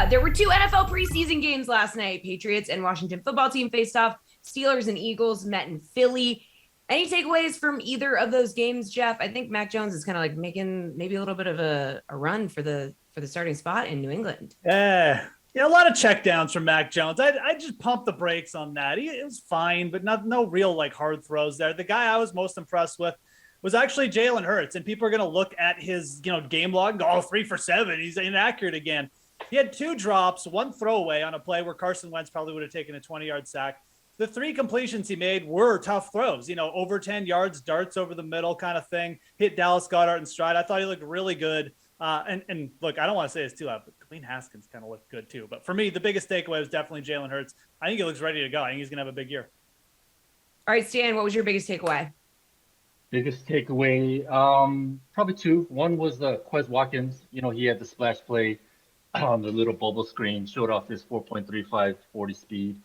There were two NFL preseason games last night. Patriots and Washington football team faced off. Steelers and Eagles met in Philly. Any takeaways from either of those games, Geoff? I think Mac Jones is kind of like making maybe a little bit of a run for the starting spot in New England. Yeah, a lot of checkdowns from Mac Jones. I just pumped the brakes on that. It was fine, but no real like hard throws there. The guy I was most impressed with was actually Jalen Hurts, and people are going to look at his game log and go, 3 for 7. He's inaccurate again. He had 2 drops, 1 throwaway on a play where Carson Wentz probably would have taken a 20-yard sack. The 3 completions he made were tough throws, over 10 yards, darts over the middle kind of thing. Hit Dallas Goedert in stride. I thought he looked really good. And look, I don't want to say it's too loud, but Dwayne Haskins kind of looked good too. But for me, the biggest takeaway was definitely Jalen Hurts. I think he looks ready to go. I think he's going to have a big year. All right, Stan, what was your biggest takeaway? Biggest takeaway, probably 2. One was Quez Watkins. He had the splash play on the little bubble screen, showed off his 4.35 40 speed.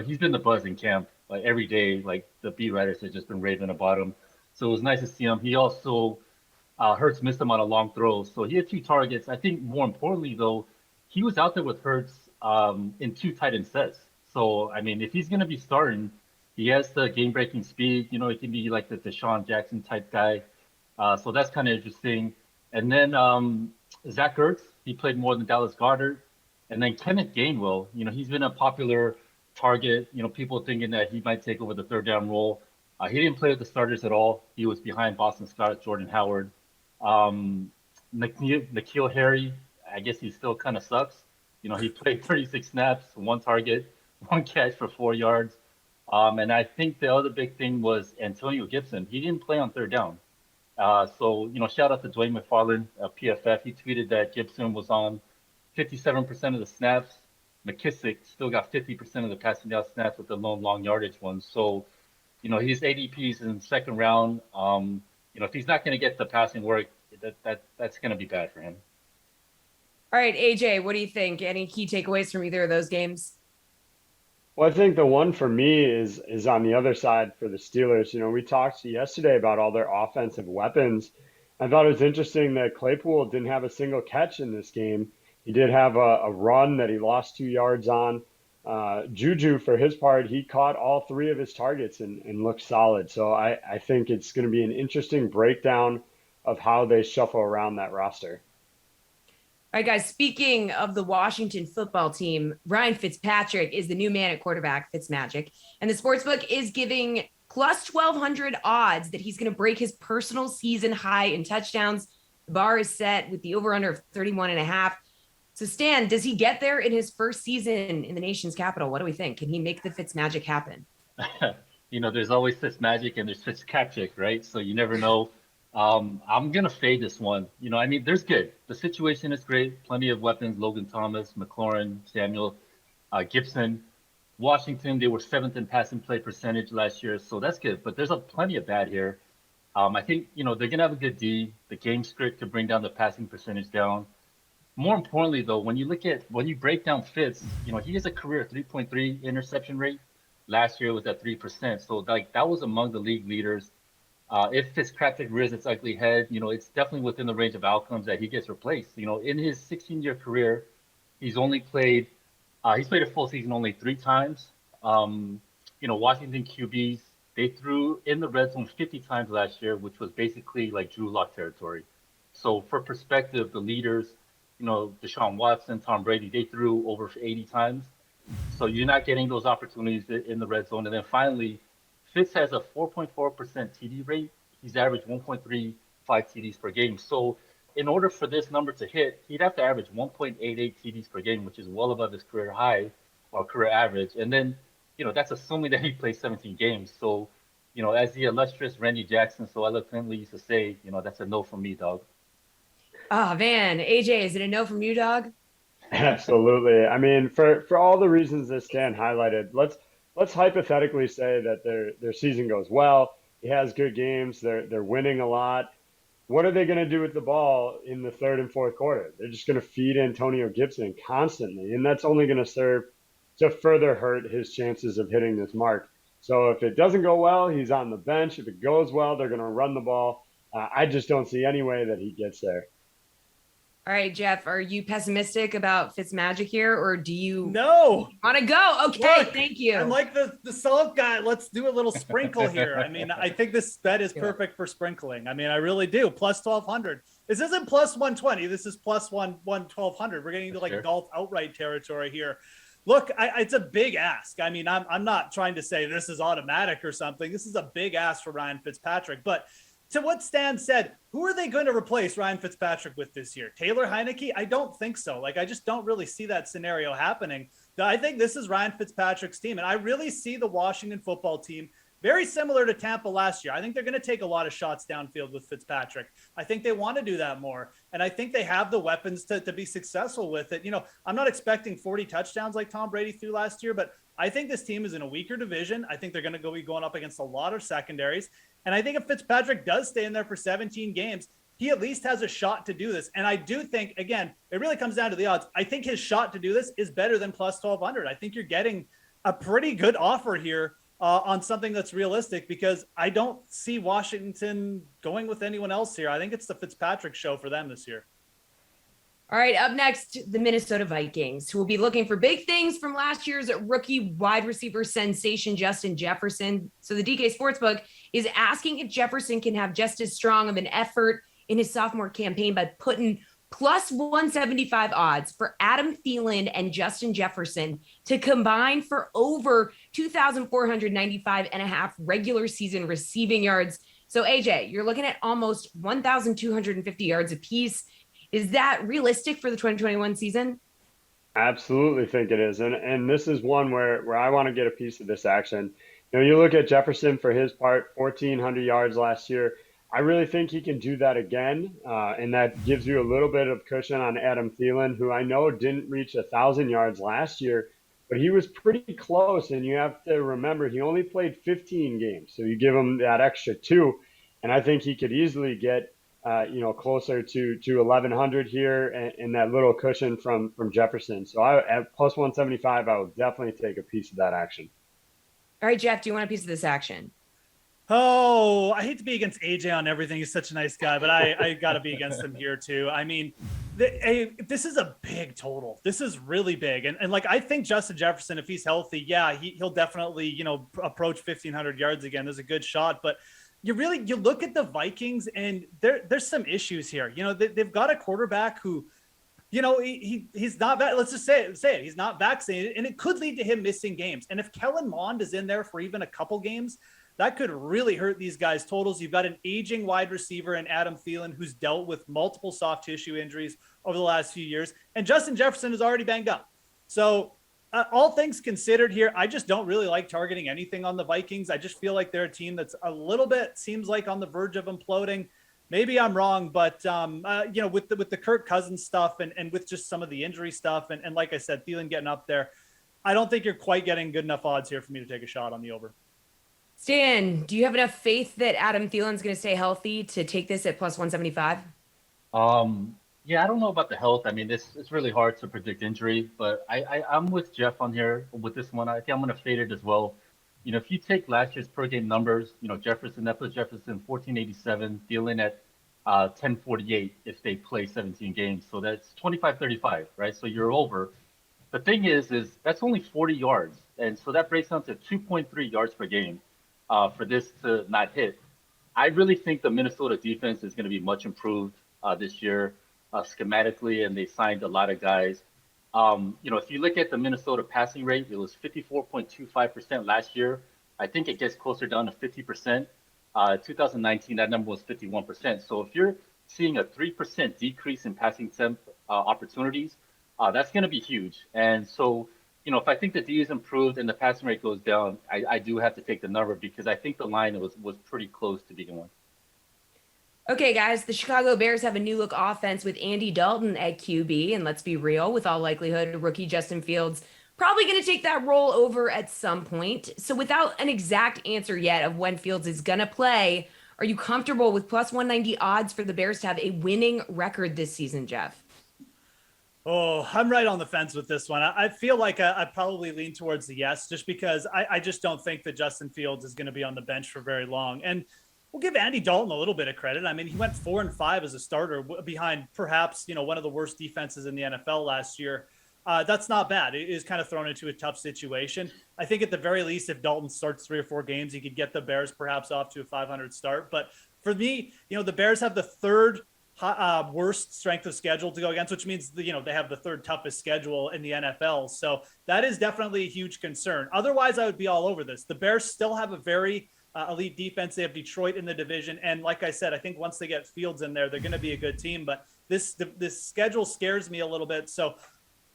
He's been the buzz in camp like every day. Like the beat writers have just been raving about him. So it was nice to see him. He also Hurts missed him on a long throw, so he had 2 targets. I think more importantly though, he was out there with Hurts in 2 tight end sets. So I mean, if he's going to be starting, he has the game-breaking speed. He can be like the Deshaun Jackson type guy. So that's kind of interesting. And then Zach Ertz, he played more than Dallas Goedert. And then Kenneth Gainwell, he's been a popular target. People thinking that he might take over the third down role. He didn't play with the starters at all. He was behind Boston Scott, Jordan Howard. N'Keal Harry, I guess he still kind of sucks. He played 36 snaps, 1 target, 1 catch for 4 yards. And I think the other big thing was Antonio Gibson. He didn't play on third down. So shout out to Dwayne McFarland, PFF. He tweeted that Gibson was on 57% of the snaps. McKissick still got 50% of the passing down snaps with the lone long yardage ones. So, his ADPs in the second round. If he's not going to get the passing work, that's going to be bad for him. All right, AJ, what do you think? Any key takeaways from either of those games? Well, I think the one for me is on the other side for the Steelers. We talked yesterday about all their offensive weapons. I thought it was interesting that Claypool didn't have a single catch in this game. He did have a run that he lost 2 yards on. Juju, for his part, he caught all 3 of his targets and looked solid. So I think it's going to be an interesting breakdown of how they shuffle around that roster. All right, guys, speaking of the Washington football team, Ryan Fitzpatrick is the new man at quarterback, Fitzmagic. And the sportsbook is giving plus 1,200 odds that he's going to break his personal season high in touchdowns. The bar is set with the over-under of 31.5. So, Stan, does he get there in his first season in the nation's capital? What do we think? Can he make the Fitzmagic happen? There's always Fitzmagic and there's Fitzpatrick, right? So you never know. I'm going to fade this one. There's good. The situation is great. Plenty of weapons. Logan Thomas, McLaurin, Samuel, Gibson. Washington, they were 7th in passing play percentage last year. So that's good. But there's plenty of bad here. I think, they're going to have a good D. The game script could bring down the passing percentage down. More importantly, though, when you break down Fitz, he has a career 3.3 interception rate. Last year was at 3%. So that was among the league leaders. If Fitzpatrick rears its ugly head, it's definitely within the range of outcomes that he gets replaced. In his 16-year career, he's played a full season only 3 times. Washington QBs, they threw in the red zone 50 times last year, which was basically like Drew Lock territory. So for perspective, the leaders, Deshaun Watson, Tom Brady, they threw over 80 times. So you're not getting those opportunities in the red zone. And then finally, Fitz has a 4.4% TD rate. He's averaged 1.35 TDs per game. So in order for this number to hit, he'd have to average 1.88 TDs per game, which is well above his career high or career average. And then, that's assuming that he plays 17 games. So, as the illustrious Randy Jackson so eloquently used to say, that's a no from me, dog. Oh, man. AJ, is it a no from you, dog? Absolutely. For all the reasons that Stan highlighted, let's hypothetically say that their season goes well. He has good games. They're winning a lot. What are they going to do with the ball in the third and fourth quarter? They're just going to feed Antonio Gibson constantly, and that's only going to serve to further hurt his chances of hitting this mark. So if it doesn't go well, he's on the bench. If it goes well, they're going to run the ball. I just don't see any way that he gets there. All right, Geoff, are you pessimistic about Fitzmagic here, or do you No. want to go? Okay, Look, thank you. I'm like the salt guy. Let's do a little sprinkle here. I mean, I think this bet is perfect for sprinkling. I mean, I really do. Plus 1,200. This isn't plus 120. This is plus 1,200. We're getting into like golf outright territory here. Look, it's a big ask. I mean, I'm not trying to say this is automatic or something. This is a big ask for Ryan Fitzpatrick. But to what Stan said, who are they going to replace Ryan Fitzpatrick with this year? Taylor Heineke? I don't think so. Like, I just don't really see that scenario happening. I think this is Ryan Fitzpatrick's team. And I really see the Washington football team very similar to Tampa last year. I think they're going to take a lot of shots downfield with Fitzpatrick. I think they want to do that more. And I think they have the weapons to be successful with it. You know, I'm not expecting 40 touchdowns like Tom Brady threw last year, but I think this team is in a weaker division. I think they're going to be going up against a lot of secondaries. And I think if Fitzpatrick does stay in there for 17 games, he at least has a shot to do this. And I do think, again, it really comes down to the odds. I think his shot to do this is better than plus 1,200. I think you're getting a pretty good offer here on something that's realistic, because I don't see Washington going with anyone else here. I think it's the Fitzpatrick show for them this year. All right, up next, the Minnesota Vikings, who will be looking for big things from last year's rookie wide receiver sensation, Justin Jefferson. So the DK Sportsbook is asking if Jefferson can have just as strong of an effort in his sophomore campaign by putting plus 175 odds for Adam Thielen and Justin Jefferson to combine for over 2,495 and a half regular season receiving yards. So AJ, you're looking at almost 1,250 yards apiece. Is that realistic for the 2021 season? Absolutely think it is. And this is one where I want to get a piece of this action. You know, you look at Jefferson for his part, 1,400 yards last year. I really think he can do that again. And that gives you a little bit of cushion on Adam Thielen, who I know didn't reach 1,000 yards last year, but he was pretty close. And you have to remember, he only played 15 games. So you give him that extra 2. And I think he could easily get closer to 1,100 here, and that little cushion from Jefferson. So at plus 175, I will definitely take a piece of that action. All right, Geoff, do you want a piece of this action? Oh, I hate to be against AJ on everything. He's such a nice guy, but I got to be against him here too. I mean, this is a big total. This is really big. And like, I think Justin Jefferson, if he's healthy, yeah, he'll definitely, approach 1,500 yards again. There's a good shot, but you look at the Vikings and there's some issues here. They've got a quarterback who, he's not, let's just say it, he's not vaccinated, and it could lead to him missing games. And if Kellen Mond is in there for even a couple games, that could really hurt these guys' totals. You've got an aging wide receiver in Adam Thielen, who's dealt with multiple soft tissue injuries over the last few years. And Justin Jefferson is already banged up. So all things considered here, I just don't really like targeting anything on the Vikings. I just feel like they're a team that's a little bit, seems like, on the verge of imploding. Maybe I'm wrong, but with the Kirk Cousins stuff and with just some of the injury stuff, and like I said, Thielen getting up there, I don't think you're quite getting good enough odds here for me to take a shot on the over. Stan, do you have enough faith that Adam Thielen's going to stay healthy to take this at plus 175? Yeah, I don't know about the health. I mean, it's really hard to predict injury, but I'm with Geoff on here with this one. I think I'm going to fade it as well. If you take last year's per game numbers, Jefferson, that puts Jefferson 1,487, Thielen at 1048 if they play 17 games. So that's 25-35, right? So you're over. The thing is that's only 40 yards. And so that breaks down to 2.3 yards per game for this to not hit. I really think the Minnesota defense is going to be much improved this year schematically, and they signed a lot of guys. If you look at the Minnesota passing rate, it was 54.25% last year. I think it gets closer down to 50%. 2019, that number was 51%. So if you're seeing a 3% decrease in passing temp opportunities, that's going to be huge. And so, if I think the D is improved and the passing rate goes down, I do have to take the number because I think the line was pretty close to begin with. Okay, guys, the Chicago Bears have a new look offense with Andy Dalton at QB. And let's be real, with all likelihood, rookie Justin Fields probably going to take that role over at some point. So without an exact answer yet of when Fields is going to play, are you comfortable with plus 190 odds for the Bears to have a winning record this season, Geoff? Oh, I'm right on the fence with this one. I feel like I probably lean towards the yes, just because I just don't think that Justin Fields is going to be on the bench for very long. And we'll give Andy Dalton a little bit of credit. I mean, he went 4-5 as a starter behind perhaps, one of the worst defenses in the NFL last year. That's not bad. It is kind of thrown into a tough situation. I think at the very least, if Dalton starts 3 or 4 games, he could get the Bears perhaps off to a 500 start. But for me, the Bears have the third worst strength of schedule to go against, which means they have the third toughest schedule in the NFL. So that is definitely a huge concern. Otherwise, I would be all over this. The Bears still have a very elite defense. They have Detroit in the division, and like I said, I think once they get Fields in there, they're going to be a good team. But this schedule scares me a little bit. So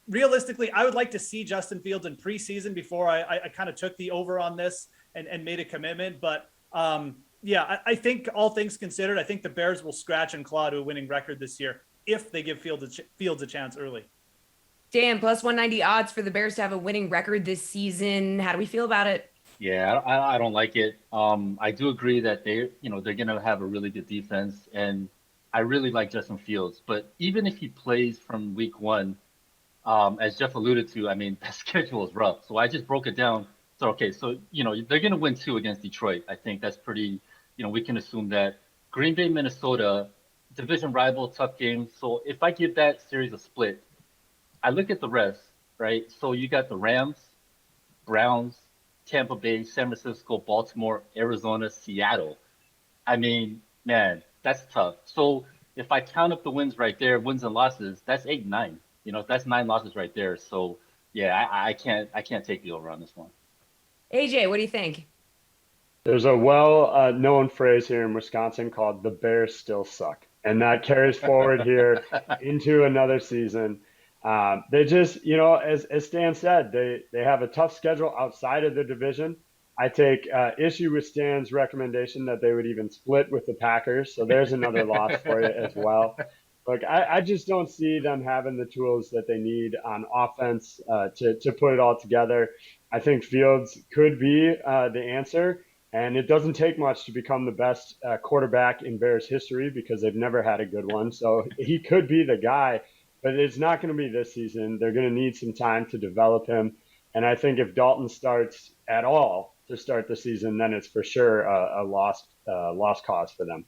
realistically, I would like to see Justin Fields in preseason before I kind of took the over on this and made a commitment. But yeah, I think all things considered, I think the Bears will scratch and claw to a winning record this year if they give Fields a chance early. Dan, plus 190 odds for the Bears to have a winning record this season. How do we feel about it? Yeah, I don't like it. I do agree that they're going to have a really good defense, and I really like Justin Fields. But even if he plays from week 1, as Geoff alluded to, I mean, that schedule is rough. So I just broke it down. So, okay, so, they're going to win 2 against Detroit. I think that's pretty, we can assume that. Green Bay, Minnesota, division rival, tough game. So if I give that series a split, I look at the rest, right? So you got the Rams, Browns, Tampa Bay, San Francisco, Baltimore, Arizona, Seattle. I mean, man, that's tough. So if I count up the wins right there, wins and losses, that's 8-9. That's 9 losses right there. So yeah, I can't take the over on this one. AJ, what do you think? There's a well-known phrase here in Wisconsin called "the Bears still suck," and that carries forward here into another season. They just, as Stan said, they have a tough schedule outside of the division. I take issue with Stan's recommendation that they would even split with the Packers, so there's another loss for you as well. Look, I just don't see them having the tools that they need on offense to put it all together. I think Fields could be the answer, and it doesn't take much to become the best quarterback in Bears history because they've never had a good one. So he could be the guy, but it's not going to be this season. They're going to need some time to develop him. And I think if Dalton starts at all to start the season, then it's for sure a lost cause for them.